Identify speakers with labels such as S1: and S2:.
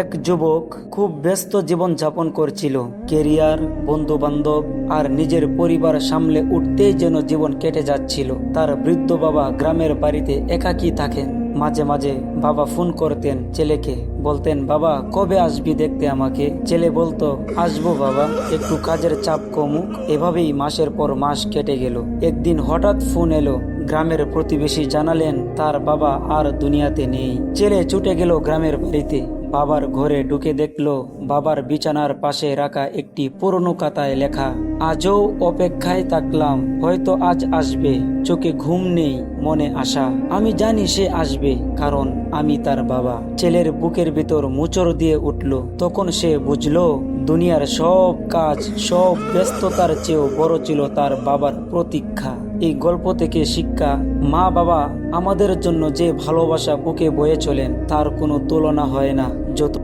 S1: এক যুবক খুব ব্যস্ত জীবন যাপন করছিল। কেরিয়ার, বন্ধু বান্ধব আর নিজের পরিবার সামলে উঠতেই যেন জীবন কেটে যাচ্ছিল। তার বৃদ্ধ বাবা গ্রামের বাড়িতে একাকী থাকেন। মাঝে মাঝে বাবা ফোন করতেন ছেলেকে, বলতেন, বাবা কবে আসবি দেখতে আমাকে? ছেলে বলতো, আসবো বাবা, একটু কাজের চাপ কমুক। এভাবেই মাসের পর মাস কেটে গেল। একদিন হঠাৎ ফোন এলো। গ্রামের প্রতিবেশী জানালেন তার বাবা আর দুনিয়াতে নেই। ছেলে ছুটে গেল গ্রামের বাড়িতে। বাবার ঘরে ঢুকে দেখলো বাবার বিছানার পাশে রাখা একটি পুরনো খাতায় লেখা, আজও অপেক্ষায় থাকলাম, হয়তো আজ আসবে। চোখে ঘুম নেই, মনে আশা। আমি জানি সে আসবে, কারণ আমি তার বাবা। ছেলের বুকের ভিতর মোচড় দিয়ে উঠল। তখন সে বুঝলো দুনিয়ার সব কাজ, সব ব্যস্ততার চেয়েও বড় ছিল তার বাবার প্রতীক্ষা। এই গল্প থেকে শিক্ষা, মা বাবা আমাদের জন্য যে ভালোবাসা বুকে বয়ে চলেন তার কোনো তুলনা হয় না। যত